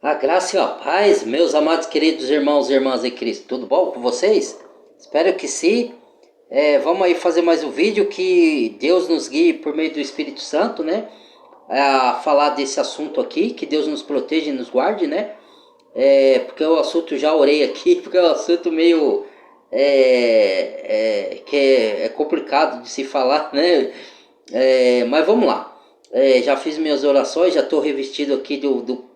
A graça e a paz, meus amados queridos irmãos e irmãs em Cristo, tudo bom com vocês? Espero que sim. Vamos aí fazer mais um vídeo que Deus nos guie por meio do Espírito Santo, né? A falar desse assunto aqui, que Deus nos proteja e nos guarde, né? Porque o assunto, já orei aqui, porque é um assunto meio que é complicado de se falar, né? Mas vamos lá. Já fiz minhas orações, já estou revestido aqui do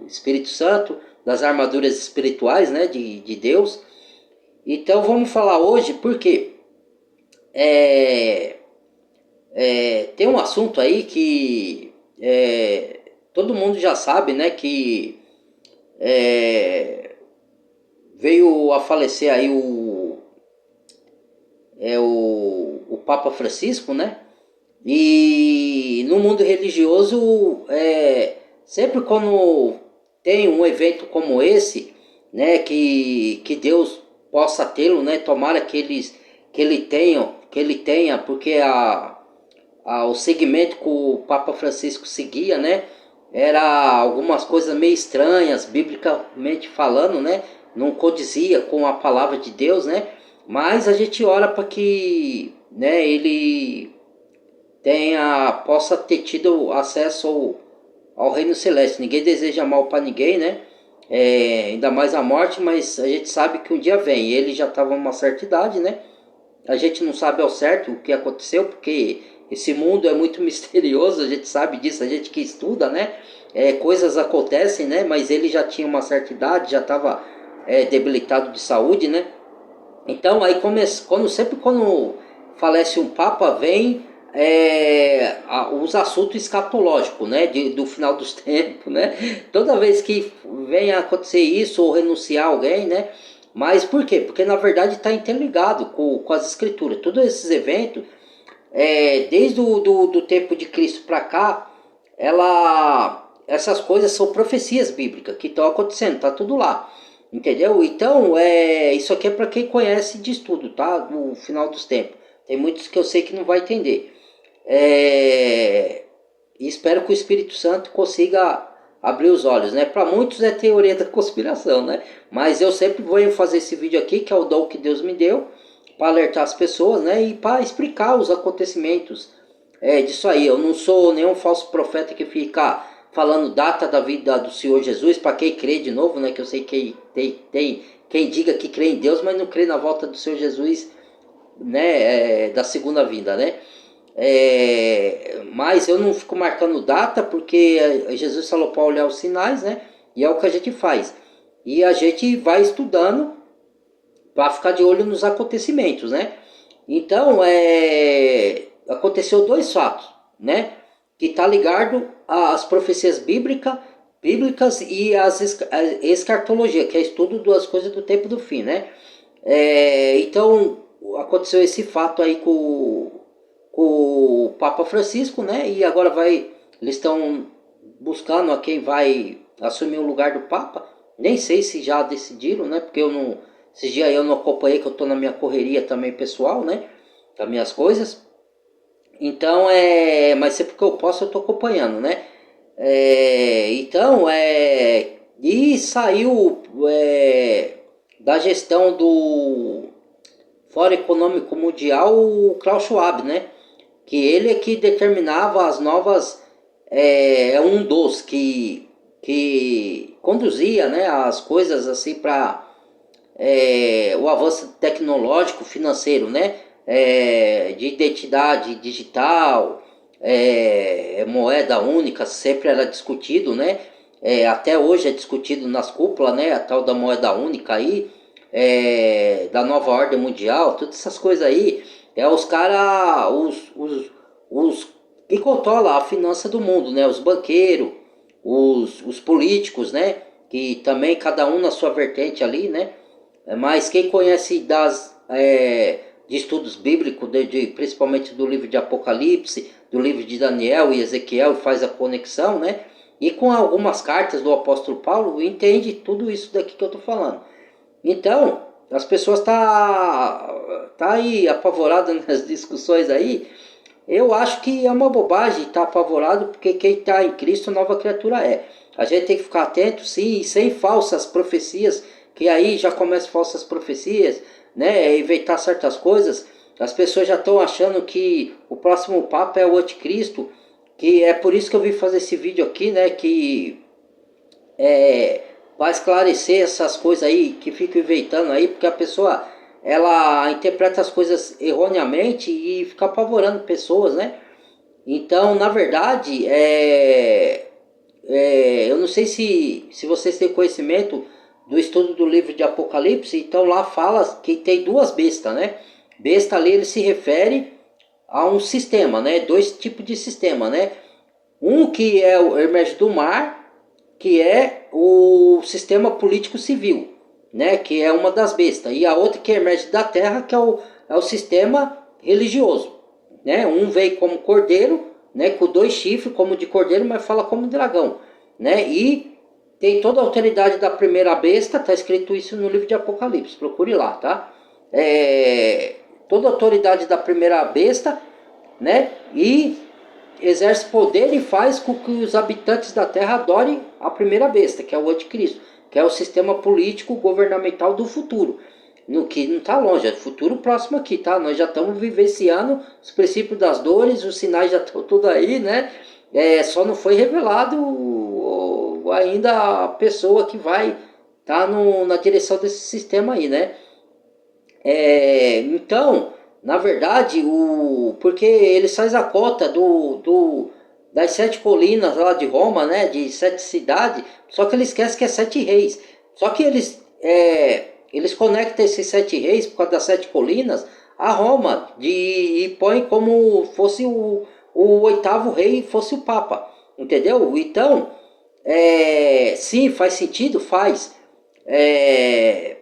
Espírito Santo, das armaduras espirituais, né, de Deus. Então vamos falar hoje, porque é, tem um assunto aí que todo mundo já sabe, né, que é, veio a falecer aí o Papa Francisco, né? E no mundo religioso, sempre quando tem um evento como esse, né, que Deus possa tê-lo, né, tomara que ele tenha, porque o segmento que o Papa Francisco seguia, né, era algumas coisas meio estranhas, biblicamente falando, né, não condizia com a palavra de Deus, né, mas a gente ora para que, né, ele possa ter tido acesso ao reino celeste. Ninguém deseja mal para ninguém, né? Ainda mais a morte, mas a gente sabe que um dia vem. Ele já estava numa certa idade, né? A gente não sabe ao certo o que aconteceu, porque esse mundo é muito misterioso, a gente sabe disso, a gente que estuda, né? Coisas acontecem, né? Mas ele já tinha uma certa idade, já estava debilitado de saúde, né? Então, aí sempre quando falece um papa, vem os assuntos escatológicos, né, do final dos tempos, né? Toda vez que vem a acontecer isso ou renunciar alguém, né? Mas por quê? Porque na verdade está interligado com as escrituras. Todos esses eventos, desde do tempo de Cristo para cá, essas coisas são profecias bíblicas que estão acontecendo, tá tudo lá. Entendeu? Então, isso aqui é para quem conhece de estudo, tá? No final dos tempos. Tem muitos que eu sei que não vai entender. E espero que o Espírito Santo consiga abrir os olhos, né? Para muitos é teoria da conspiração, né? Mas eu sempre vou fazer esse vídeo aqui, que é o dom que Deus me deu, para alertar as pessoas, né? E para explicar os acontecimentos disso aí. Eu não sou nenhum falso profeta que fica falando data da vida do Senhor Jesus, para quem crê de novo, né? Que eu sei que tem quem diga que crê em Deus, mas não crê na volta do Senhor Jesus, né? Da segunda vinda, né? Mas eu não fico marcando data, porque Jesus falou para olhar os sinais, né? E é o que a gente faz. E a gente vai estudando para ficar de olho nos acontecimentos, né? Então, aconteceu dois fatos, né? Que está ligado às profecias bíblicas e a escartologia, que é estudo das coisas do tempo do fim, né? Então, aconteceu esse fato aí com o Papa Francisco, né? E agora eles estão buscando a quem vai assumir o lugar do Papa. Nem sei se já decidiram, né? Porque esses dias eu não acompanhei, que eu estou na minha correria também pessoal, né? Das minhas coisas. Então, mas sempre que eu posso eu estou acompanhando, né? Então, e saiu da gestão do Fórum Econômico Mundial o Klaus Schwab, né? Que ele é que determinava as novas, um dos que conduzia, né, as coisas assim para o avanço tecnológico financeiro, né, de identidade digital, moeda única, sempre era discutido, né, até hoje é discutido nas cúpulas, né, a tal da moeda única aí, da nova ordem mundial, todas essas coisas aí, os caras, os que controlam a finança do mundo, né, os banqueiros, os políticos, né, que também cada um na sua vertente ali, né, mas quem conhece de estudos bíblicos, principalmente do livro de Apocalipse, do livro de Daniel e Ezequiel, faz a conexão, né? E com algumas cartas do apóstolo Paulo, entende tudo isso daqui que eu estou falando. Então, as pessoas tá aí apavoradas nas discussões aí. Eu acho que é uma bobagem estar apavorado, porque quem está em Cristo, nova criatura é. A gente tem que ficar atento, sim, sem falsas profecias, que aí já começam falsas profecias, né? Inventar certas coisas. As pessoas já estão achando que o próximo Papa é o Anticristo, que é por isso que eu vim fazer esse vídeo aqui, né? Que vai esclarecer essas coisas aí que ficam inventando aí, porque a pessoa ela interpreta as coisas erroneamente e fica apavorando pessoas, né? Então, na verdade, eu não sei se vocês têm conhecimento do estudo do livro de Apocalipse, então lá fala que tem duas bestas, né? Besta ali ele se refere a um sistema, né? Dois tipos de sistema, né? Um que é o emerge do mar, que é o sistema político civil, né? Que é uma das bestas. E a outra que emerge da terra, que é o sistema religioso, né? Um veio como cordeiro, né? Com dois chifres como de cordeiro, mas fala como dragão, né? E tem toda a autoridade da primeira besta, tá escrito isso no livro de Apocalipse, procure lá, tá? Toda a autoridade da primeira besta, né? E exerce poder e faz com que os habitantes da terra adorem a primeira besta, que é o anticristo, que é o sistema político governamental do futuro. No que não está longe, é futuro próximo aqui, tá? Nós já estamos vivenciando os princípios das dores, os sinais já estão tudo aí, né? Só não foi revelado ainda a pessoa que vai estar na direção desse sistema aí, né? Então, na verdade, porque eles fazem a cota das 7 colinas lá de Roma, né, de 7 cidades, só que eles esquecem que é 7 reis. Só que eles conectam esses 7 reis, por causa das 7 colinas, a Roma, e põe como fosse o oitavo rei, fosse o Papa, entendeu? Então, sim, faz sentido, faz.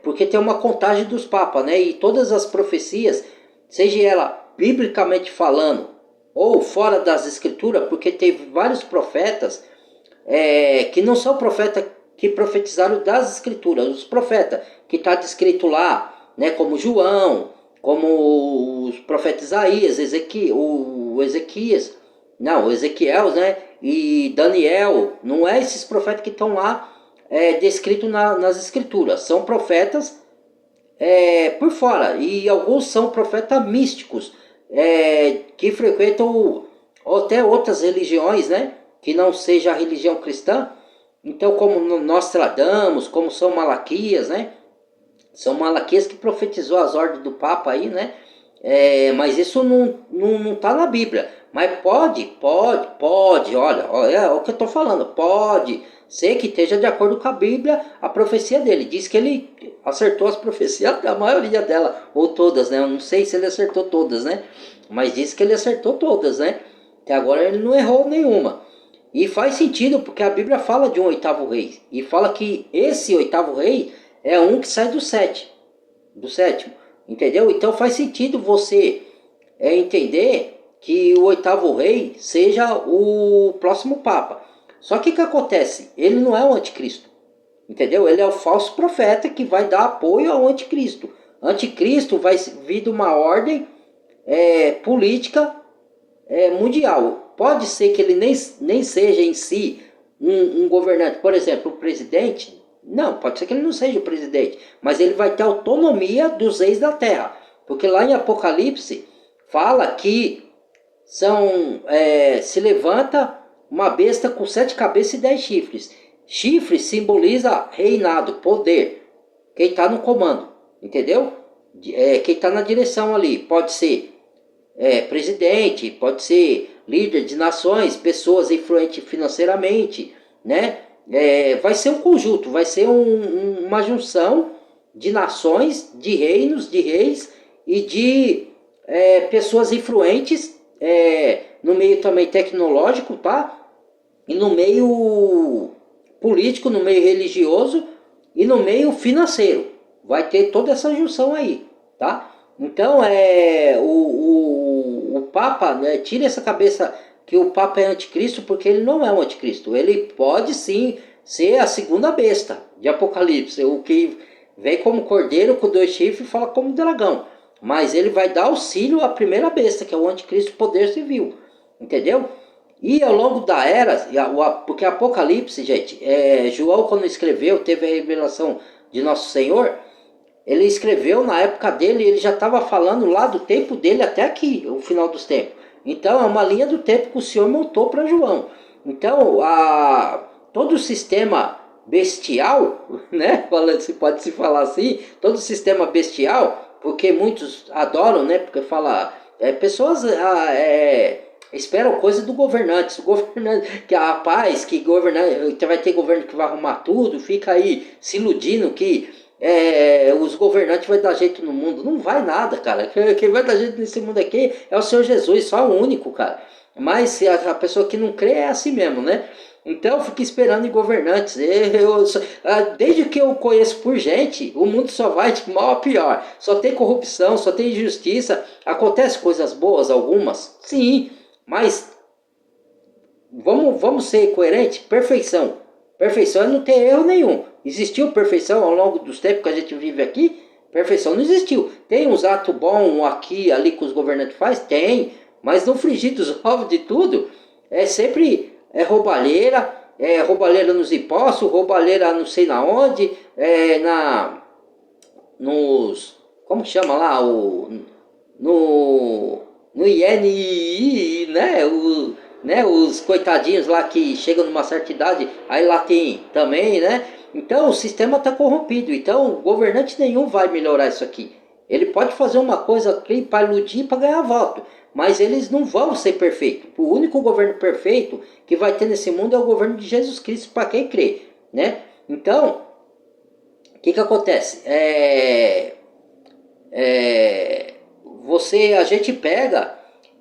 Porque tem uma contagem dos papas, né? E todas as profecias, seja ela biblicamente falando ou fora das escrituras, porque teve vários profetas que não são profetas que profetizaram das escrituras, os profetas que está descrito lá, né? Como João, como os profetas Isaías, o Ezequiel, né? E Daniel, não é esses profetas que estão lá descrito nas escrituras. São profetas por fora. E alguns são profetas místicos, que frequentam até outras religiões, né? Que não seja a religião cristã. Então, como Nostradamus, como São Malaquias, né? São Malaquias que profetizou as ordens do Papa aí, né? Mas isso não tá na Bíblia. Mas pode, olha, é o que eu estou falando, pode ser que esteja de acordo com a Bíblia a profecia dele. Diz que ele acertou as profecias, a maioria delas, ou todas, né? Eu não sei se ele acertou todas, né? Mas diz que ele acertou todas, né? Até agora ele não errou nenhuma. E faz sentido, porque a Bíblia fala de um oitavo rei. E fala que esse oitavo rei é um que sai do sétimo. Entendeu? Então faz sentido você entender que o oitavo rei seja o próximo Papa. Só que o que acontece? Ele não é o anticristo. Entendeu? Ele é o falso profeta que vai dar apoio ao anticristo. Anticristo vai vir de uma ordem política mundial. Pode ser que ele nem seja em si um governante. Por exemplo, o presidente. Não, pode ser que ele não seja o presidente. Mas ele vai ter autonomia dos reis da terra. Porque lá em Apocalipse fala que se levanta uma besta com 7 cabeças e 10 chifres. Chifre simboliza reinado, poder. Quem está no comando, entendeu? Quem está na direção ali. Pode ser presidente, pode ser líder de nações, pessoas influentes financeiramente, né? Vai ser um conjunto, vai ser uma junção de nações, de reinos, de reis e de pessoas influentes no meio também tecnológico, tá? E no meio político, no meio religioso e no meio financeiro. Vai ter toda essa junção aí, tá? Então, o Papa, né, tira essa cabeça que o Papa é anticristo, porque ele não é um anticristo. Ele pode sim ser a segunda besta de Apocalipse, o que vem como cordeiro com 2 chifres e fala como dragão. Mas ele vai dar auxílio à primeira besta, que é o anticristo poder civil. Entendeu? E ao longo da era, porque Apocalipse, gente, João quando escreveu, teve a revelação de Nosso Senhor, ele escreveu na época dele, ele já estava falando lá do tempo dele até aqui, o final dos tempos. Então é uma linha do tempo que o Senhor montou para João. Então todo o sistema bestial, né? Se pode se falar assim, todo o sistema bestial, porque muitos adoram, né? Porque fala, pessoas esperam coisa do governante. O governante, que a paz, que vai ter governo que vai arrumar tudo, fica aí se iludindo que os governantes vão dar jeito no mundo. Não vai nada, cara. Quem vai dar jeito nesse mundo aqui é o Senhor Jesus, só o único, cara. Mas se a pessoa que não crê é assim mesmo, né? Então eu fico esperando em governantes. Desde que eu conheço por gente, o mundo só vai de mal a pior. Só tem corrupção, só tem injustiça. Acontece coisas boas, algumas? Sim, mas vamos ser coerentes? Perfeição. Perfeição é não ter erro nenhum. Existiu perfeição ao longo dos tempos que a gente vive aqui? Perfeição não existiu. Tem uns atos bons aqui, ali que os governantes fazem? Tem. Mas no frigir dos ovos de tudo, sempre roubalheira nos impostos, roubalheira não sei na onde, como que chama lá? No INI, né? Os coitadinhos lá que chegam numa certa idade, aí lá tem também, né? Então o sistema está corrompido. Então governante nenhum vai melhorar isso aqui. Ele pode fazer uma coisa aqui para iludir, para ganhar voto, mas eles não vão ser perfeitos. O único governo perfeito que vai ter nesse mundo é o governo de Jesus Cristo, para quem crê, né? Então, o que acontece? A gente pega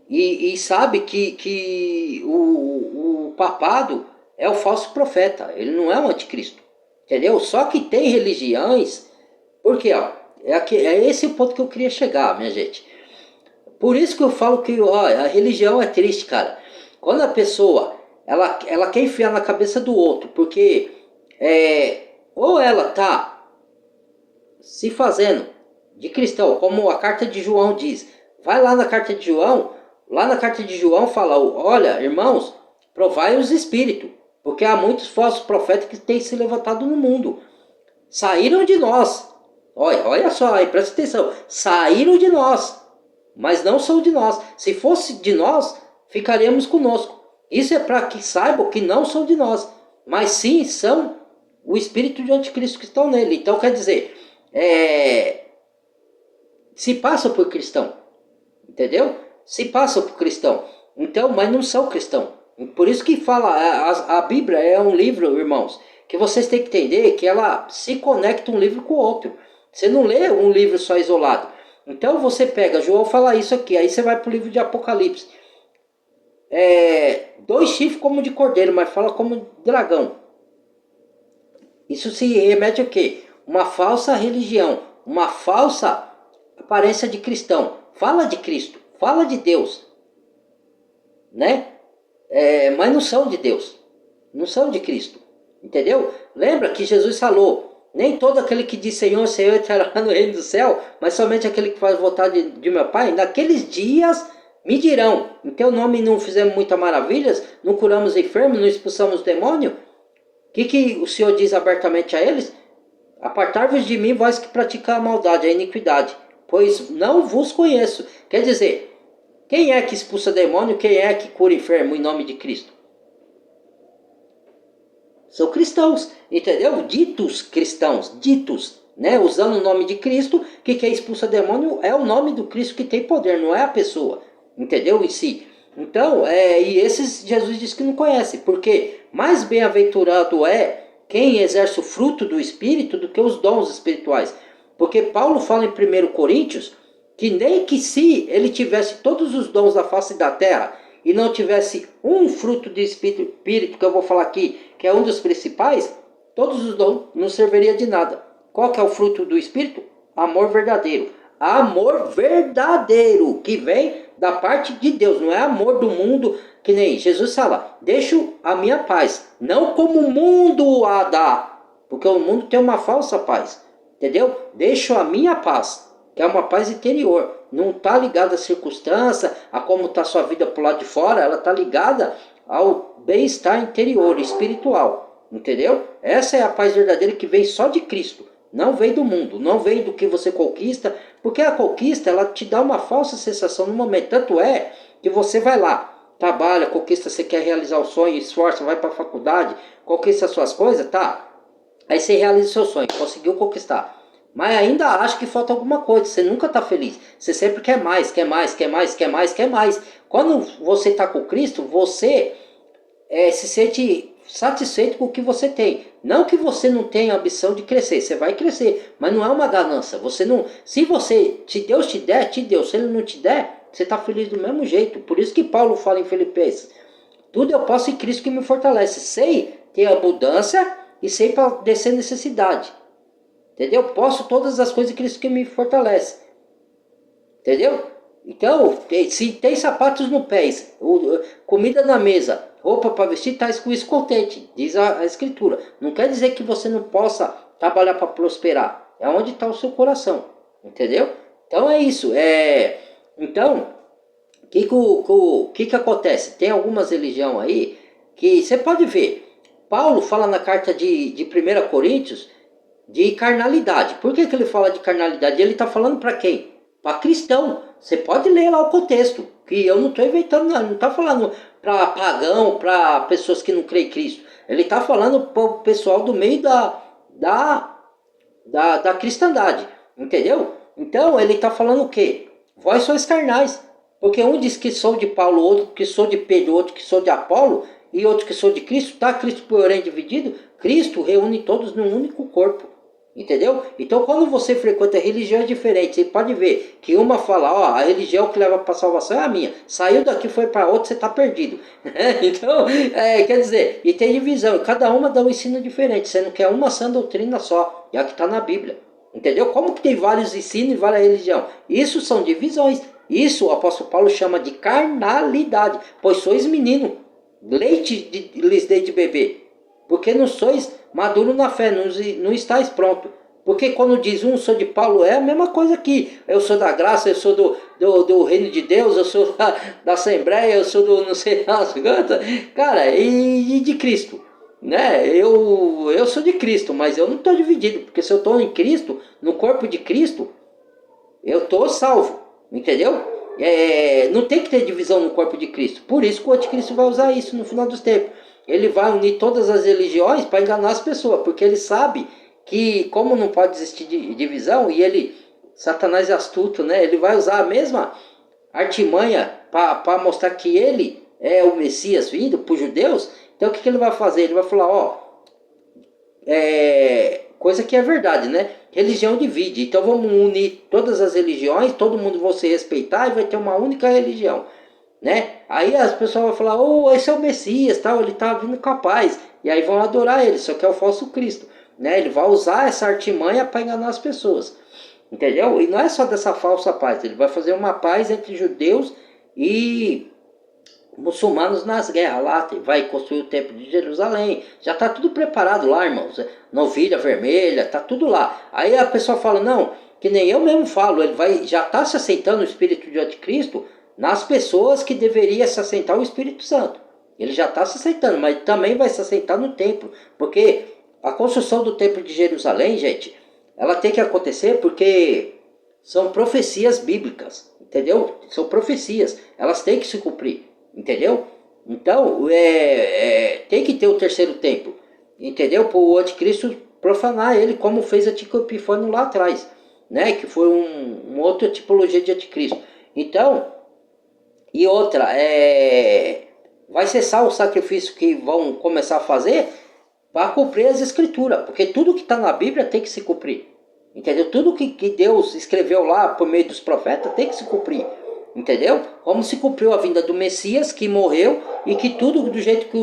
e sabe que o papado é o falso profeta, ele não é o anticristo, entendeu? Só que tem religiões, porque é esse o ponto que eu queria chegar, minha gente. Por isso que eu falo que a religião é triste, cara. Quando a pessoa ela quer enfiar na cabeça do outro, porque ou ela tá se fazendo de cristão, como a carta de João diz. Vai lá na carta de João fala, olha, irmãos, provai os espíritos, porque há muitos falsos profetas que têm se levantado no mundo. Saíram de nós. Olha só aí, presta atenção. Saíram de nós, mas não são de nós. Se fosse de nós, ficaríamos conosco. Isso é para que saibam que não são de nós, mas sim são o espírito de anticristo que estão nele. Então quer dizer, se passam por cristão, entendeu? Se passam por cristão, então, mas não são cristão. Por isso que fala, a Bíblia é um livro, irmãos, que vocês têm que entender que ela se conecta um livro com o outro. Você não lê um livro só isolado. Então você pega, João fala isso aqui, aí você vai para o livro de Apocalipse. 2 chifres como de cordeiro, mas fala como dragão. Isso se remete a quê? Uma falsa religião, uma falsa aparência de cristão. Fala de Cristo, fala de Deus, né? Mas não são de Deus, não são de Cristo, entendeu? Lembra que Jesus falou, nem todo aquele que diz Senhor, Senhor entrará no reino do céu, mas somente aquele que faz vontade de meu Pai. Naqueles dias me dirão, em teu nome não fizemos muitas maravilhas, não curamos enfermos, não expulsamos demônio? O que o Senhor diz abertamente a eles? Apartai-vos de mim, vós que praticam a maldade, a iniquidade, pois não vos conheço. Quer dizer, quem é que expulsa demônio, quem é que cura enfermo em nome de Cristo? São cristãos, entendeu? Ditos cristãos, né? Usando o nome de Cristo, que quem expulsa demônio é o nome do Cristo que tem poder, não é a pessoa, entendeu? Em si. Então, e esses Jesus diz que não conhece, porque mais bem-aventurado é quem exerce o fruto do Espírito do que os dons espirituais. Porque Paulo fala em 1 Coríntios que nem que se ele tivesse todos os dons da face da terra e não tivesse um fruto de espírito, que eu vou falar aqui, que é um dos principais, todos os dons não serviria de nada. Qual que é o fruto do Espírito? Amor verdadeiro. Amor verdadeiro, que vem da parte de Deus, não é amor do mundo, que nem Jesus fala, deixo a minha paz, não como o mundo a dá, porque o mundo tem uma falsa paz, entendeu? Deixo a minha paz, que é uma paz interior, não está ligada à circunstância, a como está a sua vida por lado de fora, ela está ligada ao bem-estar interior, espiritual, entendeu? Essa é a paz verdadeira que vem só de Cristo, não vem do mundo, não vem do que você conquista, porque a conquista, ela te dá uma falsa sensação no momento, tanto é que você vai lá, trabalha, conquista, você quer realizar o sonho, esforça, vai para a faculdade, conquista as suas coisas, tá? Aí você realiza o seu sonho, conseguiu conquistar. Mas ainda acha que falta alguma coisa, você nunca está feliz. Você sempre quer mais, quer mais, quer mais, quer mais, quer mais. Quando você está com Cristo, você se sente satisfeito com o que você tem. Não que você não tenha a ambição de crescer, você vai crescer, mas não é uma ganância. Você não, se você, se Deus te der, te deu. Se Ele não te der, você está feliz do mesmo jeito. Por isso que Paulo fala em Filipenses: tudo eu posso em Cristo que me fortalece. Sei ter abundância e sei padecer necessidade. Entendeu? Posso todas as coisas em Cristo que me fortalece. Entendeu? Então, se tem sapatos no pés, comida na mesa, roupa para vestir, está com isso contente, diz a Escritura. Não quer dizer que você não possa trabalhar para prosperar. É onde está o seu coração. Entendeu? Então é isso. Então, o que acontece? Tem algumas religiões aí que você pode ver. Paulo fala na carta de 1 Coríntios de carnalidade. Por que ele fala de carnalidade? Ele está falando para quem? Para cristão. Você pode ler lá o contexto, que eu não estou inventando nada. Não está falando para pagão, para pessoas que não creem em Cristo. Ele está falando para o pessoal do meio da cristandade. Entendeu? Então ele está falando o quê? Vós sois carnais. Porque um diz que sou de Paulo, outro que sou de Pedro, outro que sou de Apolo, e outro que sou de Cristo. Está Cristo, porém, dividido? Cristo reúne todos num único corpo. Entendeu? Então, quando você frequenta religiões diferentes, você pode ver que uma fala, ó, a religião que leva para a salvação é a minha. Saiu daqui, foi para outra, você está perdido. Então, quer dizer, e tem divisão. Cada uma dá um ensino diferente, sendo que é uma sã doutrina só. É a que está na Bíblia. Entendeu? Como que tem vários ensinos e várias religiões? Isso são divisões. Isso o apóstolo Paulo chama de carnalidade. Pois sois menino, lhes dei de beber. Porque não sois maduro na fé, não estáis pronto. Porque quando diz um sou de Paulo, é a mesma coisa que eu sou da graça, eu sou do reino de Deus, eu sou da Assembleia, eu sou do não sei das quantas. Cara, e de Cristo. Né? Eu sou de Cristo, mas eu não estou dividido. Porque se eu estou em Cristo, no corpo de Cristo, eu estou salvo. Entendeu? Não tem que ter divisão no corpo de Cristo. Por isso que o anticristo vai usar isso no final dos tempos. Ele vai unir todas as religiões para enganar as pessoas, porque ele sabe que, como não pode existir divisão, e ele, Satanás é astuto, né? Ele vai usar a mesma artimanha para mostrar que ele é o Messias vindo para os judeus. Então o que ele vai fazer? Ele vai falar, ó, coisa que é verdade, né? Religião divide, então vamos unir todas as religiões, todo mundo vai se respeitar e vai ter uma única religião. Né? Aí as pessoas vão falar, oh, esse é o Messias, tal, ele está vindo com a paz. E aí vão adorar ele, só que é o falso Cristo. Né? Ele vai usar essa artimanha para enganar as pessoas. Entendeu? E não é só dessa falsa paz, ele vai fazer uma paz entre judeus e muçulmanos nas guerras lá, vai construir o templo de Jerusalém, já está tudo preparado lá, irmãos, novilha vermelha, está tudo lá. Aí a pessoa fala, não, que nem eu mesmo falo, ele já está se assentando o espírito de anticristo nas pessoas que deveria se assentar o Espírito Santo. Ele já está se assentando, mas também vai se assentar no templo, porque a construção do templo de Jerusalém, gente, ela tem que acontecer porque são profecias bíblicas, entendeu? São profecias, elas têm que se cumprir, entendeu? Então, tem que ter o terceiro templo, entendeu? Para o anticristo profanar ele, como fez Antíoco Epifânio lá atrás, né? Que foi uma outra tipologia de anticristo. Então, e outra, vai cessar o sacrifício que vão começar a fazer para cumprir as escrituras, porque tudo que está na Bíblia tem que se cumprir, entendeu? Tudo que Deus escreveu lá por meio dos profetas tem que se cumprir, entendeu? Como se cumpriu a vinda do Messias, que morreu, e que tudo do jeito que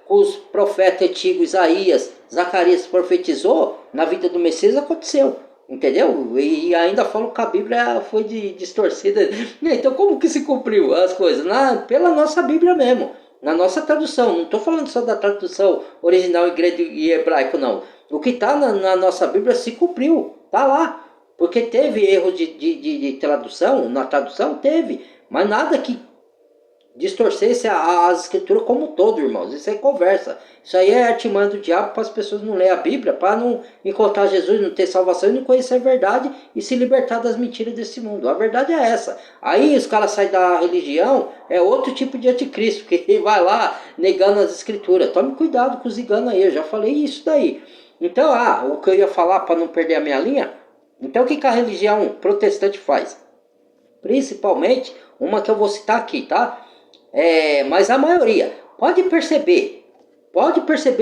os profetas antigos, Isaías, Zacarias profetizou, na vida do Messias aconteceu. Entendeu? E ainda falam que a Bíblia foi distorcida. Então como que se cumpriu as coisas? Pela nossa Bíblia mesmo, na nossa tradução. Não estou falando só da tradução original em grego e hebraico, não. O que está na nossa Bíblia se cumpriu, está lá. Porque teve erro de tradução, na tradução teve, mas nada que distorcesse as escrituras como um todo, irmãos. Isso aí é conversa. Isso aí é artimanha do diabo para as pessoas não lerem a Bíblia, para não encontrar Jesus, não ter salvação e não conhecer a verdade e se libertar das mentiras desse mundo. A verdade é essa. Aí os caras saem da religião, é outro tipo de anticristo, que vai lá negando as escrituras. Tome cuidado com os enganos aí, eu já falei isso daí. Então, o que eu ia falar para não perder a minha linha, então o que a religião protestante faz? Principalmente uma que eu vou citar aqui, tá? Mas a maioria, pode perceber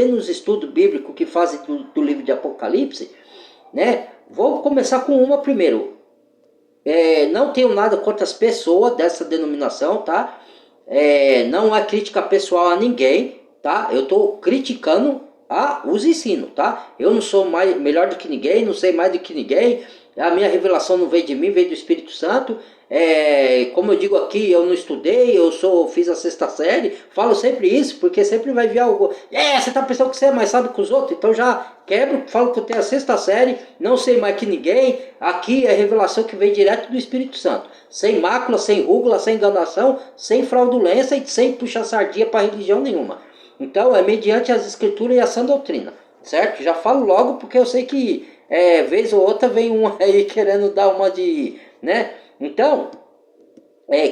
nos estudos bíblicos que fazem do livro de Apocalipse, né? Vou começar com uma primeiro. Não tenho nada contra as pessoas dessa denominação, tá? Não é crítica pessoal a ninguém, tá? Eu estou criticando os ensinos, tá? Eu não sou melhor do que ninguém, não sei mais do que ninguém. A minha revelação não veio de mim, veio do Espírito Santo. Como eu digo aqui, eu não estudei, fiz a sexta série. Falo sempre isso, porque sempre vai vir algo. Você tá pensando que você é mais sábio que os outros? Então já quebro, falo que eu tenho a sexta série, não sei mais que ninguém. Aqui é revelação que vem direto do Espírito Santo. Sem mácula, sem rúgula, sem enganação, sem fraudulência e sem puxar sardinha para religião nenhuma. Então é mediante as escrituras e a sã doutrina, certo? Já falo logo porque eu sei que vez ou outra vem um aí querendo dar uma de, né? Então,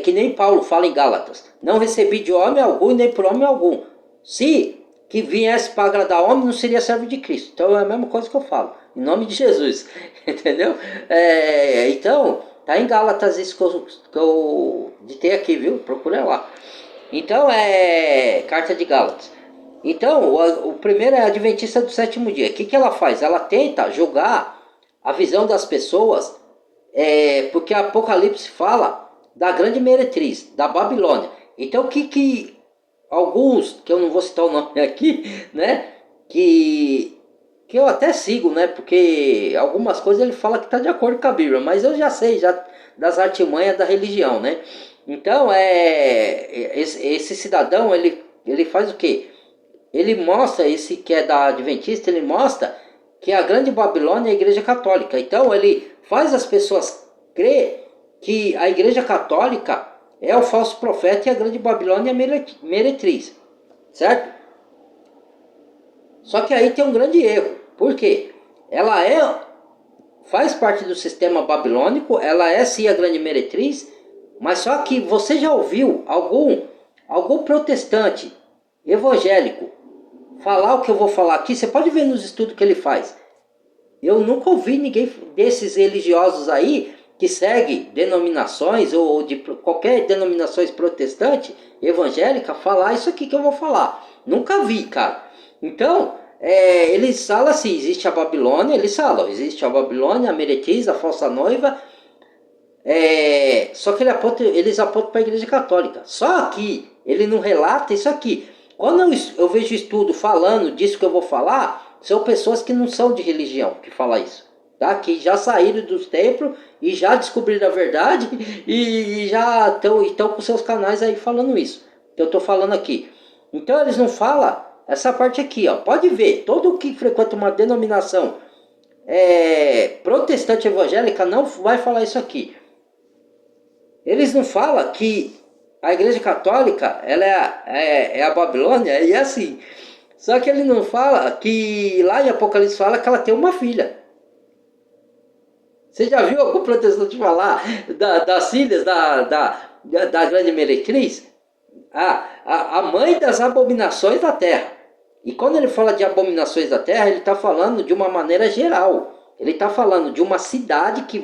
que nem Paulo fala em Gálatas, não recebi de homem algum nem por homem algum. Se que viesse para agradar homem, não seria servo de Cristo. Então é a mesma coisa que eu falo, em nome de Jesus, entendeu? Então, tá em Gálatas isso que eu ditei aqui, viu? Procura lá. Então carta de Gálatas. Então, o primeiro é a Adventista do sétimo dia. O que ela faz? Ela tenta julgar a visão das pessoas, porque Apocalipse fala da grande meretriz, da Babilônia. Então, o que alguns, que eu não vou citar o nome aqui, né, que eu até sigo, né, porque algumas coisas ele fala que está de acordo com a Bíblia, mas eu já sei das artimanhas da religião, né. Então, esse cidadão, ele faz o quê? Ele mostra, esse que é da Adventista, ele mostra que a grande Babilônia é a Igreja Católica. Então ele faz as pessoas crer que a Igreja Católica é o falso profeta e a grande Babilônia é a meretriz, certo? Só que aí tem um grande erro. Por quê? Ela faz parte do sistema babilônico, ela é sim a grande meretriz, mas só que você já ouviu algum protestante evangélico falar o que eu vou falar aqui? Você pode ver nos estudos que ele faz. Eu nunca ouvi ninguém desses religiosos aí que segue denominações ou de qualquer denominações protestante, evangélica, falar isso aqui que eu vou falar. Nunca vi, cara. Então, eles falam assim, existe a Babilônia, eles falam, existe a Babilônia, a meretriz, a falsa noiva, só que eles apontam para a Igreja Católica. Só que ele não relata isso aqui. Quando eu vejo estudo falando disso que eu vou falar, são pessoas que não são de religião que falam isso, tá? Que já saíram dos templos e já descobriram a verdade e já estão com seus canais aí falando isso que eu estou falando aqui. Então eles não falam essa parte aqui, ó. Pode ver, todo que frequenta uma denominação protestante evangélica não vai falar isso aqui. Eles não falam que a Igreja Católica, ela é a Babilônia, e é assim. Só que ele não fala que lá em Apocalipse fala que ela tem uma filha. Você já viu algum protestante falar das filhas da grande meretriz? A mãe das abominações da terra. E quando ele fala de abominações da terra, ele está falando de uma maneira geral. Ele está falando de uma cidade que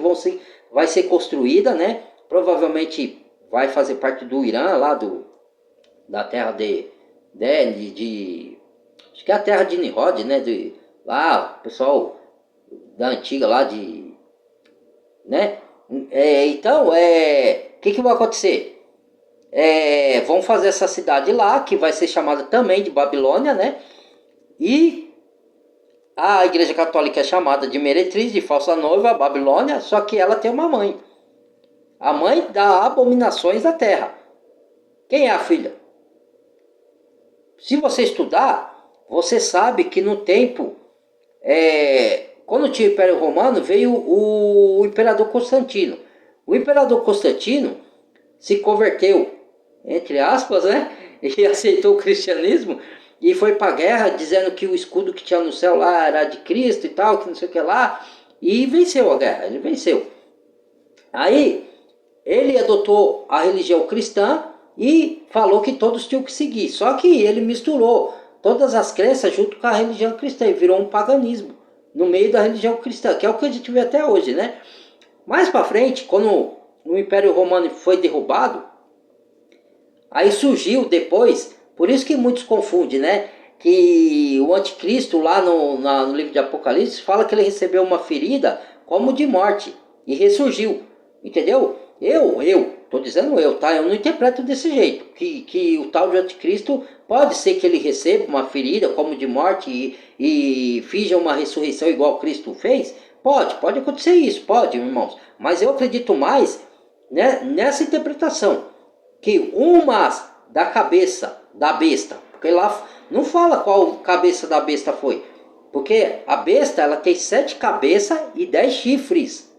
vai ser construída, né? Provavelmente vai fazer parte do Irã, lá da terra acho que é a terra de Nimrod, né? Lá, o pessoal da antiga lá né? Então, que vai acontecer? Vão fazer essa cidade lá, que vai ser chamada também de Babilônia, né? E a Igreja Católica é chamada de meretriz, de falsa noiva, Babilônia, só que ela tem uma mãe. A mãe das abominações da terra. Quem é a filha? Se você estudar, você sabe que no tempo, quando tinha o Império Romano, veio o Imperador Constantino. O Imperador Constantino se converteu entre aspas, né? E aceitou o cristianismo e foi para a guerra dizendo que o escudo que tinha no céu lá era de Cristo e tal, que não sei o que lá, e venceu a guerra, ele venceu. Aí ele adotou a religião cristã e falou que todos tinham que seguir, só que ele misturou todas as crenças junto com a religião cristã e virou um paganismo no meio da religião cristã, que é o que a gente vê até hoje, né? Mais para frente, quando o Império Romano foi derrubado, aí surgiu depois, por isso que muitos confundem, né? Que o anticristo lá no livro de Apocalipse fala que ele recebeu uma ferida como de morte e ressurgiu, entendeu? Tô dizendo eu, tá? Eu não interpreto desse jeito, que o tal de anticristo pode ser que ele receba uma ferida como de morte e finja uma ressurreição igual Cristo fez. Pode acontecer isso, pode, irmãos. Mas eu acredito mais, né, nessa interpretação que uma da cabeça da besta, porque lá não fala qual cabeça da besta foi, porque a besta ela tem 7 cabeças e 10 chifres,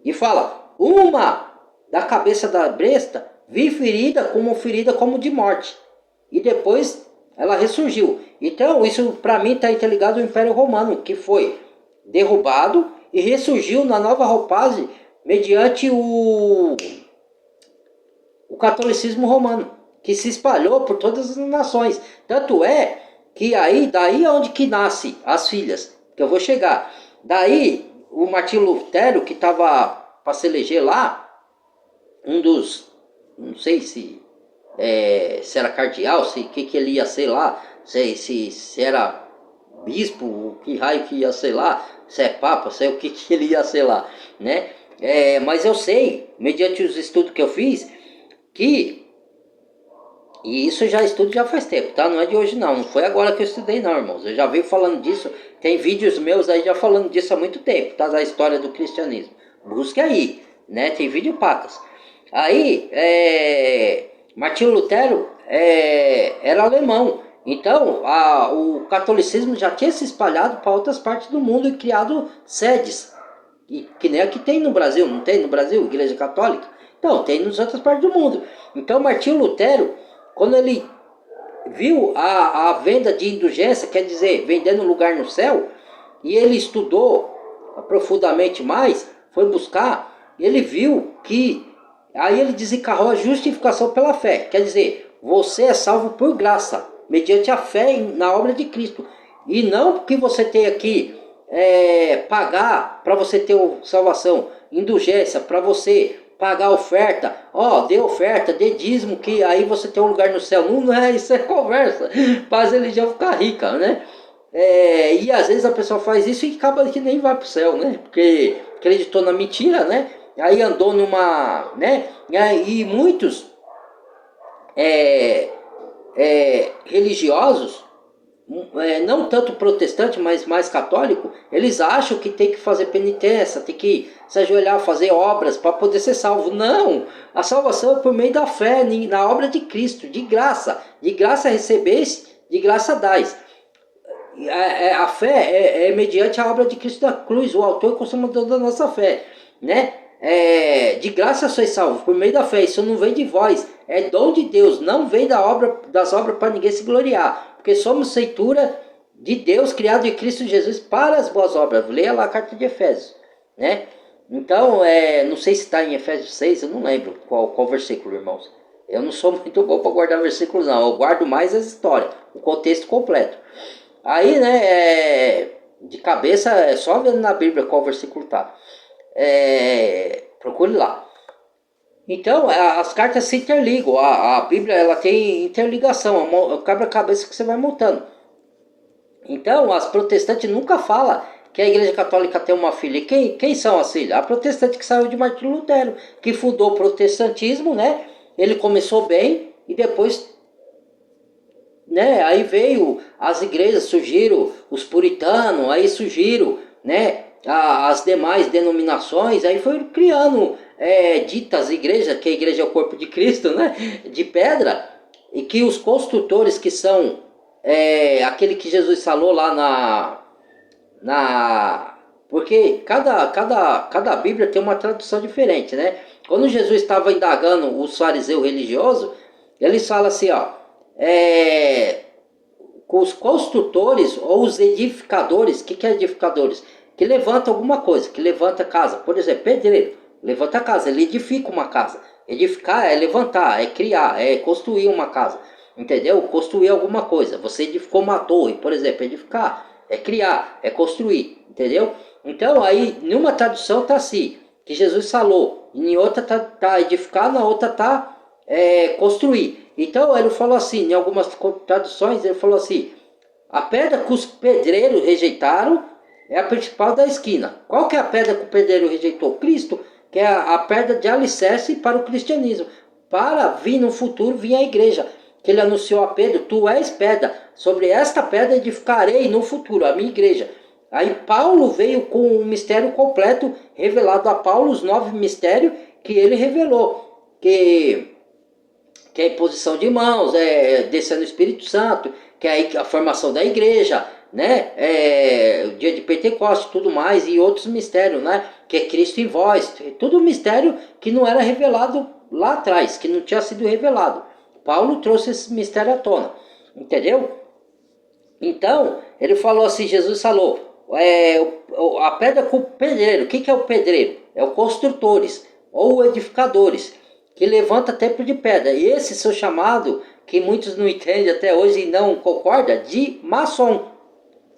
e fala, uma da cabeça da besta vi ferida como de morte, e depois ela ressurgiu. Então isso para mim está interligado ao Império Romano, que foi derrubado e ressurgiu na nova roupagem mediante o catolicismo romano, que se espalhou por todas as nações. Tanto é que aí, daí é onde que nasce as filhas, que eu vou chegar. Daí, o Martinho Lutero, que estava para se eleger lá, um dos, não sei se era cardeal, se que ele ia ser lá, se era bispo, que raio que ia ser lá, se é papa, sei o que ele ia ser lá, né? Mas eu sei, mediante os estudos que eu fiz, que e isso já estudo já faz tempo, tá? Não é de hoje não, não foi agora que eu estudei não, irmãos. Eu já venho falando disso, tem vídeos meus aí já falando disso há muito tempo, tá? Da história do cristianismo. Busque aí, né? Tem vídeo pacas. Aí, Martinho Lutero era alemão. Então, o catolicismo já tinha se espalhado para outras partes do mundo e criado sedes. Que nem a que tem no Brasil, não tem no Brasil, Igreja Católica? Então, tem nas outras partes do mundo. Então, Martinho Lutero, quando ele viu a venda de indulgência, quer dizer, vendendo lugar no céu, e ele estudou profundamente mais, foi buscar, ele viu que, aí ele desencarrou a justificação pela fé, quer dizer, você é salvo por graça, mediante a fé na obra de Cristo, e não que você tenha que pagar para você ter salvação, indulgência, para você pagar oferta, dê oferta, dê dízimo, que aí você tem um lugar no céu. Não é, isso é conversa, faz a religião ficar rica, né? E às vezes a pessoa faz isso e acaba que nem vai para o céu, né? Porque acreditou na mentira, né? Aí andou numa, né? E muitos religiosos, não tanto protestante, mas mais católico, eles acham que tem que fazer penitência, tem que se ajoelhar, fazer obras para poder ser salvo. Não! A salvação é por meio da fé na obra de Cristo, de graça recebeste, de graça dais. A fé é mediante a obra de Cristo da cruz, o autor e consumador da nossa fé, né? De graça sois salvos, por meio da fé, isso não vem de vós, é dom de Deus, não vem das obras para ninguém se gloriar, porque somos feitura de Deus, criado em Cristo Jesus para as boas obras. Leia lá a carta de Efésios, né? Então, não sei se está em Efésios 6, eu não lembro qual versículo, irmãos. Eu não sou muito bom para guardar versículos, não, eu guardo mais as histórias, o contexto completo. Aí, né, de cabeça, é só vendo na Bíblia qual versículo tá. Procure lá. Então, as cartas se interligam. A Bíblia ela tem interligação, é um quebra-cabeça que você vai montando. Então, as protestantes nunca falam que a Igreja Católica tem uma filha. Quem são as filhas? A protestante que saiu de Martinho Lutero, que fundou o protestantismo, né? Ele começou bem e depois, né? Aí veio as igrejas, surgiram os puritanos, aí surgiram, né? As demais denominações, aí foi criando ditas igrejas, que a igreja é o corpo de Cristo, né? De pedra, e que os construtores que são aquele que Jesus falou lá porque cada Bíblia tem uma tradução diferente, né? Quando Jesus estava indagando os fariseus religiosos, Eles falam assim, ó, é, os construtores ou os edificadores, o que é edificadores? Que levanta alguma coisa, que levanta casa. Por exemplo, pedreiro, levanta a casa, ele edifica uma casa. Edificar é levantar, é criar, é construir uma casa. Entendeu? Construir alguma coisa. Você edificou uma torre, por exemplo, edificar é criar, é construir. Entendeu? Então, aí, numa tradução tá assim, que Jesus falou, em outra tá edificar, na outra tá construir. Então, ele falou assim, em algumas traduções, ele falou assim, a pedra que os pedreiros rejeitaram é a principal da esquina. Qual que é a pedra que o pedreiro rejeitou? Cristo, que é a pedra de alicerce para o cristianismo. Para vir no futuro, vir a igreja. Que ele anunciou a Pedro, tu és pedra. Sobre esta pedra edificarei no futuro, a minha igreja. Aí Paulo veio com um mistério completo, revelado a Paulo, os 9 mistérios que ele revelou. Que é a imposição de mãos, descendo o Espírito Santo, que é a formação da igreja, né? O dia de Pentecostes, tudo mais, e outros mistérios, né? Que é Cristo em vós, tudo mistério que não era revelado lá atrás, que não tinha sido revelado. Paulo trouxe esse mistério à tona, entendeu? Então, ele falou assim, Jesus falou, a pedra com o pedreiro, o que é o pedreiro? É o construtores, ou edificadores, que levanta templo de pedra. E esses são chamados, que muitos não entendem até hoje e não concordam, de maçom.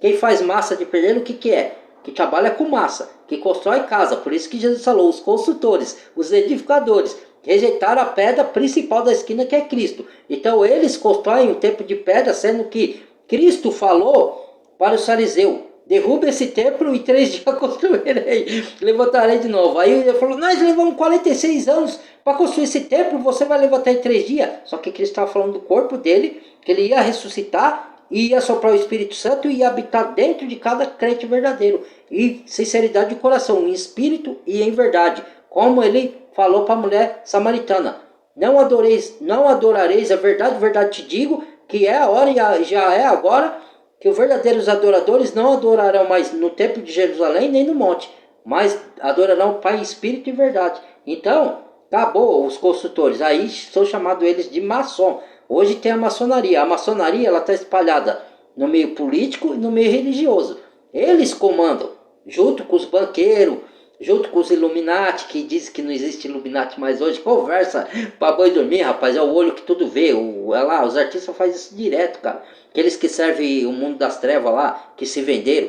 Quem faz massa de pedreiro, o que é? Que trabalha com massa, que constrói casa. Por isso que Jesus falou, os construtores, os edificadores, rejeitaram a pedra principal da esquina, que é Cristo. Então eles constroem um templo de pedra, sendo que Cristo falou para os fariseus, derruba esse templo e 3 dias construirei, levantarei de novo. Aí ele falou, nós levamos 46 anos para construir esse templo, você vai levantar em 3 dias. Só que Cristo estava falando do corpo dele, que ele ia ressuscitar, e ia soprar o Espírito Santo e ia habitar dentro de cada crente verdadeiro. E sinceridade de coração, em espírito e em verdade. Como ele falou para a mulher samaritana. Não adorareis a verdade, verdade te digo, que é a hora e já é agora, que os verdadeiros adoradores não adorarão mais no templo de Jerusalém nem no monte, mas adorarão o Pai em espírito e verdade. Então, acabou os construtores. Aí são chamados eles de maçom. Hoje tem a maçonaria. A maçonaria está espalhada no meio político e no meio religioso. Eles comandam, junto com os banqueiros, junto com os Illuminati, que dizem que não existe Illuminati mais hoje. Conversa para boi dormir, rapaz. É o olho que tudo vê. Lá, os artistas fazem isso direto, cara. Aqueles que servem o mundo das trevas lá, que se venderam.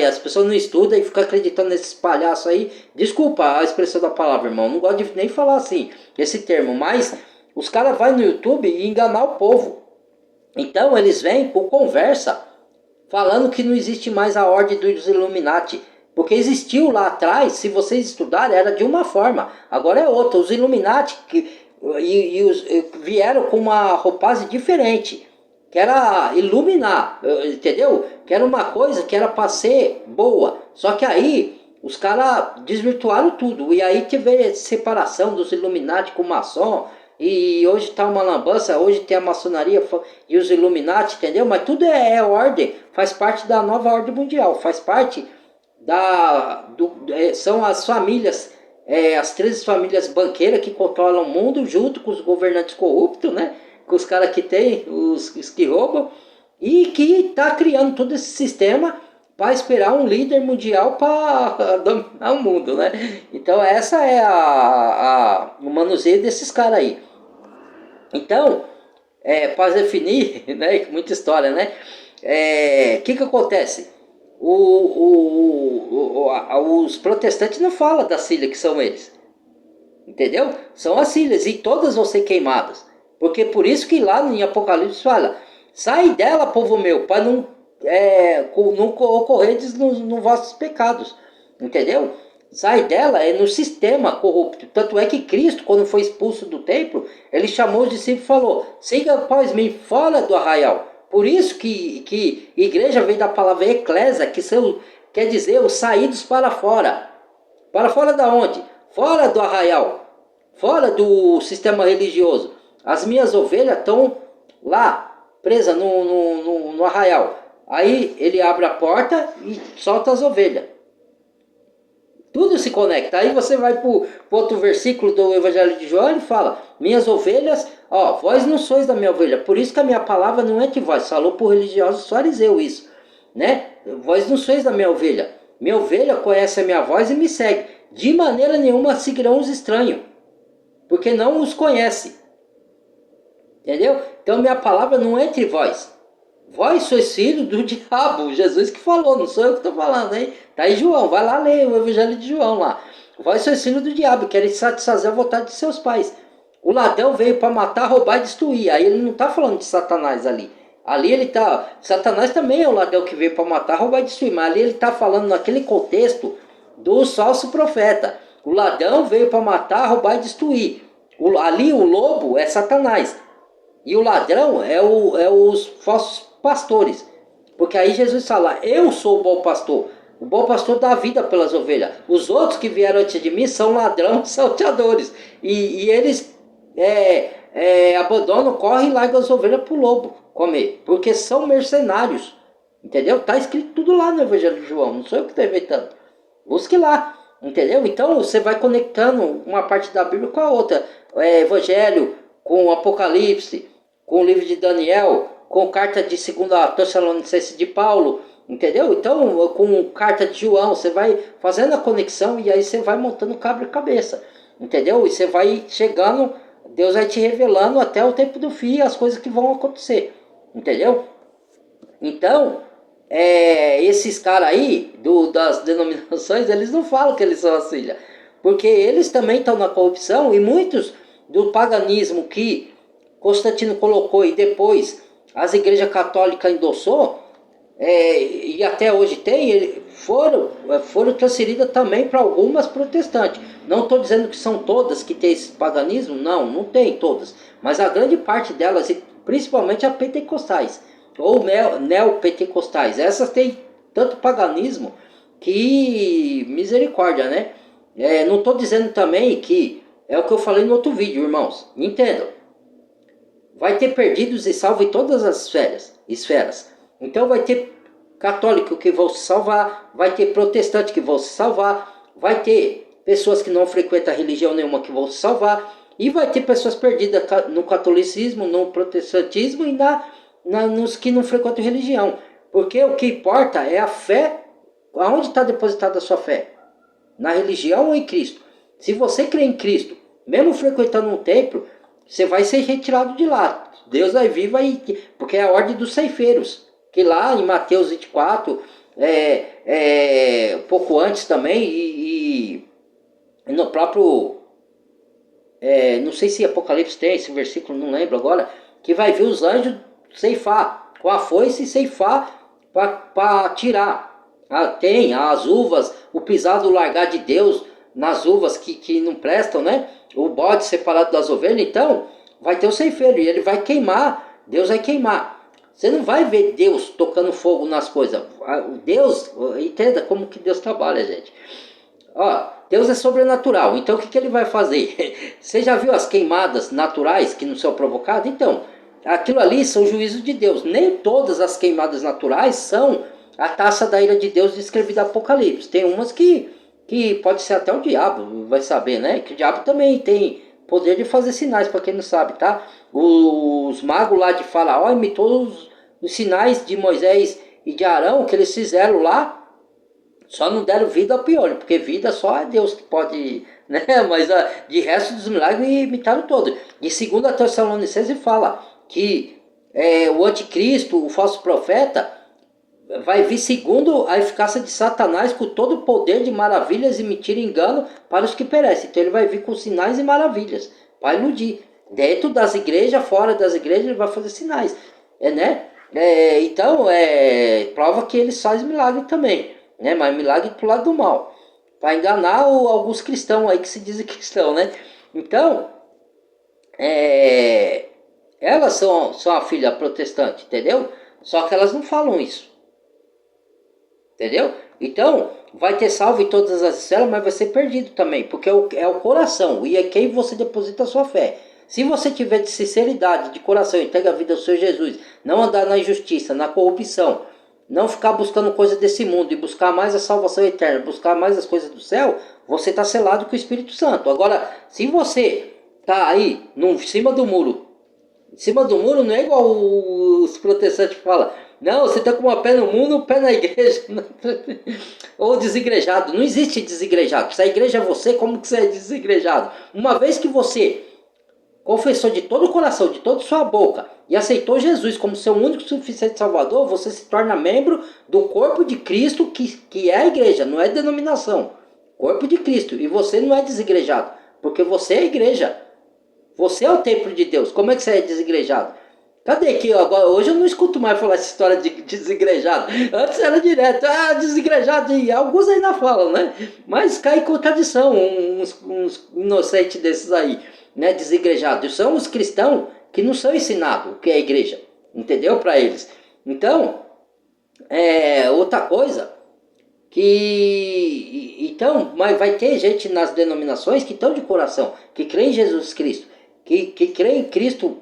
As pessoas não estudam e ficam acreditando nesses palhaços aí. Desculpa a expressão da palavra, irmão. Não gosto de nem falar assim, esse termo, mas os caras vão no YouTube e enganar o povo. Então eles vêm com conversa, falando que não existe mais a ordem dos Illuminati. Porque existiu lá atrás, se vocês estudarem, era de uma forma. Agora é outra. Os Illuminati vieram com uma roupagem diferente. Que era iluminar, entendeu? Que era uma coisa que era para ser boa. Só que aí os caras desvirtuaram tudo. E aí teve separação dos Illuminati com o maçom. E hoje tá uma lambança, hoje tem a maçonaria e os Illuminati, entendeu? Mas tudo é ordem, faz parte da nova ordem mundial, faz parte são as famílias, as 13 famílias banqueiras que controlam o mundo, junto com os governantes corruptos, né? Com os caras que tem, os que roubam, e que tá criando todo esse sistema para esperar um líder mundial para dominar o mundo, né? Então essa é o manuseio desses caras aí. Então, para definir, né, muita história, né? Que acontece? Os protestantes não falam das ilhas que são eles, entendeu? São as ilhas e todas vão ser queimadas, porque por isso que lá em Apocalipse fala: sai dela, povo meu, para não ocorreres nos vossos pecados, entendeu? Sai dela no sistema corrupto. Tanto é que Cristo, quando foi expulso do templo, ele chamou os discípulos e falou: siga após mim fora do arraial. Por isso que igreja vem da palavra eclésia, que quer dizer os saídos para fora. Para fora da onde? Fora do arraial, fora do sistema religioso. As minhas ovelhas estão lá, presas no arraial. Aí ele abre a porta e solta as ovelhas. Tudo se conecta. Aí você vai para o outro versículo do Evangelho de João, ele fala: minhas ovelhas, ó, vós não sois da minha ovelha, por isso que a minha palavra não é de vós. Falou para o religioso fariseu isso, né? Vós não sois da minha ovelha conhece a minha voz e me segue. De maneira nenhuma seguirão os estranhos, porque não os conhece. Entendeu? Então minha palavra não é entre vós. Vós sois filho do diabo, Jesus que falou, não sou eu que estou falando, hein? Tá aí João, vai lá ler o Evangelho de João lá. Vós sois filho do diabo, querem satisfazer a vontade de seus pais. O ladrão veio para matar, roubar e destruir. Aí ele não está falando de Satanás ali. Ali ele está... Satanás também é o ladrão que veio para matar, roubar e destruir. Mas ali ele está falando naquele contexto do falso profeta. O ladrão veio para matar, roubar e destruir. Ali o lobo é Satanás. E o ladrão é os falsos pastores. Porque aí Jesus fala: eu sou o bom pastor. O bom pastor dá vida pelas ovelhas. Os outros que vieram antes de mim são ladrões, salteadores. E eles abandonam, correm e largam as ovelhas para o lobo comer. Porque são mercenários. Entendeu? Está escrito tudo lá no Evangelho de João. Não sou eu que estou inventando. Busque lá. Entendeu? Então você vai conectando uma parte da Bíblia com a outra. Evangelho com o Apocalipse, com o livro de Daniel, com carta de 2 Tessalonicenses de Paulo, entendeu? Então, com carta de João, você vai fazendo a conexão e aí você vai montando quebra-cabeça, entendeu? E você vai chegando, Deus vai te revelando até o tempo do fim as coisas que vão acontecer, entendeu? Então, esses caras aí, das denominações, eles não falam que eles são as filhas, porque eles também estão na corrupção e muitos do paganismo que Constantino colocou e depois as igrejas católicas endossou, e até hoje tem, foram transferidas também para algumas protestantes. Não estou dizendo que são todas que têm esse paganismo, não tem todas, mas a grande parte delas, e principalmente as pentecostais, ou neopentecostais, essas têm tanto paganismo que misericórdia, né? Não estou dizendo também que, é o que eu falei no outro vídeo, irmãos, entendam. Vai ter perdidos e salvos em todas as esferas. Então vai ter católico que vão se salvar, vai ter protestante que vão se salvar, vai ter pessoas que não frequentam religião nenhuma que vão se salvar, e vai ter pessoas perdidas no catolicismo, no protestantismo e nos que não frequentam religião. Porque o que importa é a fé. Aonde está depositada a sua fé? Na religião ou em Cristo? Se você crê em Cristo, mesmo frequentando um templo, você vai ser retirado de lá. Deus vai vir, porque é a ordem dos ceifeiros. Que lá em Mateus 24, um pouco antes também, e no próprio... não sei se Apocalipse tem esse versículo, não lembro agora, que vai vir os anjos ceifar, com a foice ceifar para tirar. Tem as uvas, o pisado largar de Deus nas uvas que não prestam, né? O bode separado das ovelhas. Então vai ter o ceifeiro e ele vai queimar. Deus vai queimar. Você não vai ver Deus tocando fogo nas coisas. Deus, entenda como que Deus trabalha, gente. Deus é sobrenatural. Então o que ele vai fazer? Você já viu as queimadas naturais que não são provocadas? Então, aquilo ali são juízos de Deus. Nem todas as queimadas naturais são a taça da ira de Deus descrevida no Apocalipse. Tem umas que pode ser até o diabo, vai saber, né? Que o diabo também tem poder de fazer sinais, para quem não sabe, tá? Os magos lá de Faraó imitou os sinais de Moisés e de Arão que eles fizeram lá, só não deram vida ao pior, porque vida só é Deus que pode, né? Mas de resto dos milagres imitaram todos. E 2 Tessalonicenses fala que o anticristo, o falso profeta, vai vir segundo a eficácia de Satanás, com todo o poder de maravilhas e mentira e engano para os que perecem. Então ele vai vir com sinais e maravilhas para iludir. Dentro das igrejas, fora das igrejas, ele vai fazer sinais. Né? Então, prova que eles fazem milagre também. Né? Mas milagre pro lado do mal. Para enganar alguns cristãos aí que se dizem cristãos. Né? Então, elas são a filha protestante, entendeu? Só que elas não falam isso. Entendeu? Então, vai ter salvo em todas as esferas, mas vai ser perdido também, porque é o coração, e é quem você deposita a sua fé. Se você tiver de sinceridade, de coração, entrega a vida ao Senhor Jesus, não andar na injustiça, na corrupção, não ficar buscando coisa desse mundo e buscar mais a salvação eterna, buscar mais as coisas do céu, você está selado com o Espírito Santo. Agora, se você tá aí, em cima do muro, em cima do muro não é igual os protestantes falam, não, você está com uma pé no mundo, um pé na igreja. Ou desigrejado. Não existe desigrejado. Se a igreja é você, como que você é desigrejado? Uma vez que você confessou de todo o coração, de toda a sua boca, e aceitou Jesus como seu único e suficiente Salvador, você se torna membro do corpo de Cristo, que é a igreja, não é denominação. Corpo de Cristo. E você não é desigrejado, porque você é a igreja. Você é o templo de Deus. Como é que você é desigrejado? Cadê que agora? Hoje eu não escuto mais falar essa história de desigrejado. Antes era direto, desigrejado, e alguns ainda falam, né? Mas cai em contradição, uns inocentes desses aí, né? Desigrejados. São os cristãos que não são ensinados o que é a igreja, entendeu? Para eles. Então, outra coisa, então, mas vai ter gente nas denominações que estão de coração, que crê em Jesus Cristo, que crê em Cristo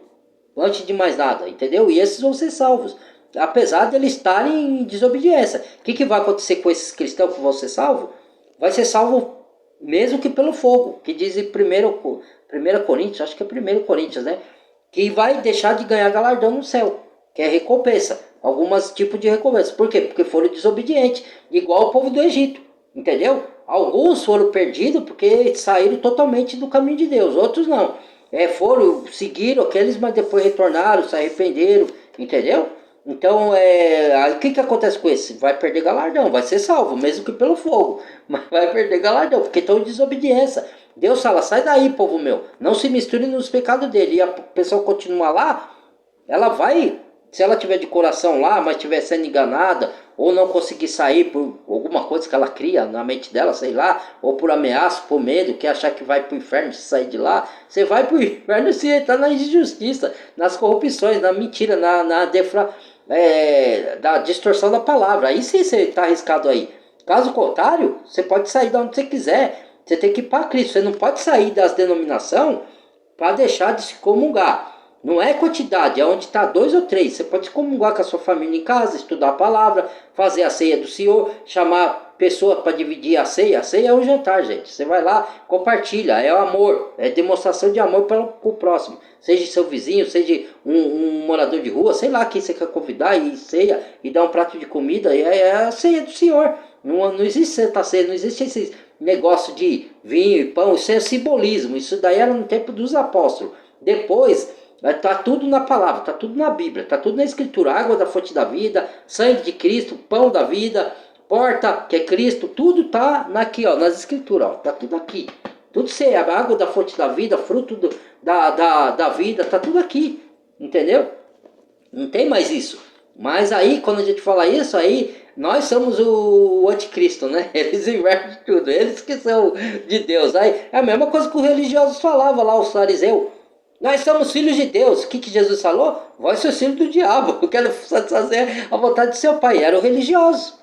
antes de mais nada, entendeu? E esses vão ser salvos, apesar de eles estarem em desobediência. O que vai acontecer com esses cristãos que vão ser salvos? Vai ser salvo mesmo que pelo fogo, que diz em 1 Coríntios, acho que é 1 Coríntios, né? Que vai deixar de ganhar galardão no céu, que é recompensa, alguns tipos de recompensa. Por quê? Porque foram desobedientes, igual o povo do Egito, entendeu? Alguns foram perdidos porque saíram totalmente do caminho de Deus, outros não. Seguiram aqueles, mas depois retornaram, se arrependeram, entendeu? Então, aí o que acontece com esse? Vai perder galardão, vai ser salvo, mesmo que pelo fogo, mas vai perder galardão, porque estão em desobediência. Deus fala, sai daí, povo meu, não se misture nos pecados dele. E a pessoa continua lá, ela vai, se ela tiver de coração lá, mas estiver sendo enganada, ou não conseguir sair por alguma coisa que ela cria na mente dela, sei lá, ou por ameaça, por medo, que achar que vai para o inferno se sair de lá, você vai para o inferno se entrar na injustiça, nas corrupções, na mentira, da distorção da palavra. Aí sim você está arriscado aí. Caso contrário, você pode sair de onde você quiser. Você tem que ir para Cristo. Você não pode sair das denominações para deixar de se comungar. Não é quantidade, é onde está 2 ou 3. Você pode se comungar com a sua família em casa, estudar a palavra, fazer a ceia do Senhor, chamar pessoas para dividir a ceia. A ceia é o jantar, gente. Você vai lá, compartilha, é o amor, é demonstração de amor para o próximo. Seja seu vizinho, seja um morador de rua, sei lá quem você quer convidar e ceia e dar um prato de comida. É a ceia do Senhor. Não existe Santa Ceia, não existe esse negócio de vinho e pão. Isso é simbolismo. Isso daí era no tempo dos apóstolos. Depois, está tudo na palavra, está tudo na Bíblia, está tudo na Escritura. Água da fonte da vida, sangue de Cristo, pão da vida, porta, que é Cristo, tudo está aqui, ó, nas Escrituras, está tudo aqui. Tudo isso é a água da fonte da vida, fruto da vida, está tudo aqui, entendeu? Não tem mais isso. Mas aí, quando a gente fala isso, aí nós somos o anticristo, né? Eles invertem tudo, eles que são de Deus. Aí é a mesma coisa que os religiosos falavam lá, os fariseus. Nós somos filhos de Deus. O que Jesus falou? Vós sois filho do diabo. Eu quero satisfazer a vontade de seu pai. Era o religioso.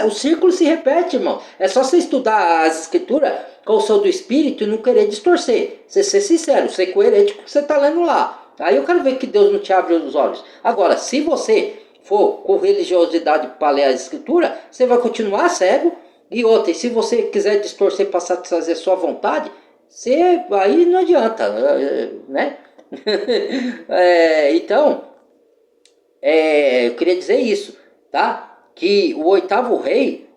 O círculo se repete, irmão. É só você estudar as escrituras com o som do Espírito e não querer distorcer. Você ser sincero, ser coerente com o que você está lendo lá. Aí eu quero ver que Deus não te abre os olhos. Agora, se você for com religiosidade para ler a escritura, você vai continuar cego. E outra, e se você quiser distorcer para satisfazer sua vontade, aí não adianta, né? Então, eu queria dizer isso, tá? Que o 8º rei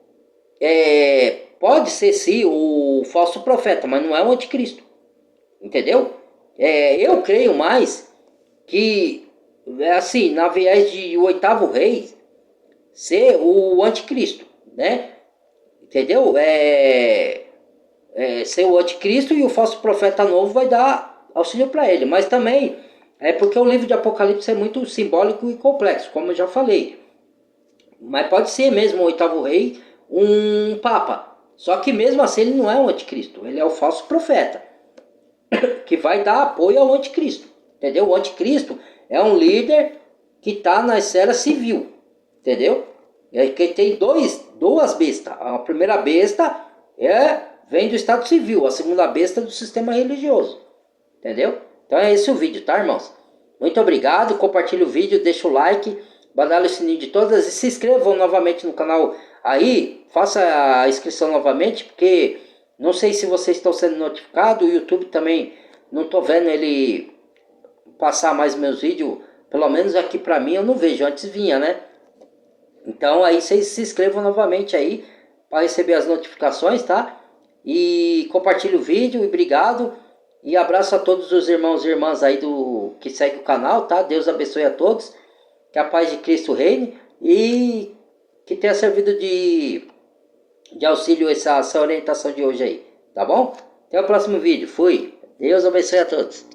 pode ser sim o falso profeta, mas não é o anticristo, entendeu? Eu creio mais que, assim, na viés de o 8º rei ser o anticristo, né? Entendeu? Ser o anticristo, e o falso profeta novo vai dar auxílio para ele. Mas também é porque o livro de Apocalipse é muito simbólico e complexo, como eu já falei. Mas pode ser mesmo o 8º rei um papa. Só que mesmo assim ele não é o anticristo, ele é o falso profeta, que vai dar apoio ao anticristo. Entendeu? O anticristo é um líder que está na esfera civil. Entendeu? Que tem duas bestas. A primeira besta vem do estado civil, a segunda besta do sistema religioso. Entendeu? Então é esse o vídeo, tá, irmãos? Muito obrigado, compartilhe o vídeo, deixa o like, badale o sininho de todas e se inscrevam novamente no canal aí, faça a inscrição novamente, porque não sei se vocês estão sendo notificados, o YouTube também não estou vendo ele passar mais meus vídeos, pelo menos aqui pra mim eu não vejo, antes vinha, né? Então aí vocês se inscrevam novamente aí para receber as notificações, tá? E compartilhe o vídeo e obrigado. E abraço a todos os irmãos e irmãs aí do que segue o canal, tá? Deus abençoe a todos. Que a paz de Cristo reine e que tenha servido de auxílio essa orientação de hoje aí, tá bom? Até o próximo vídeo. Fui. Deus abençoe a todos.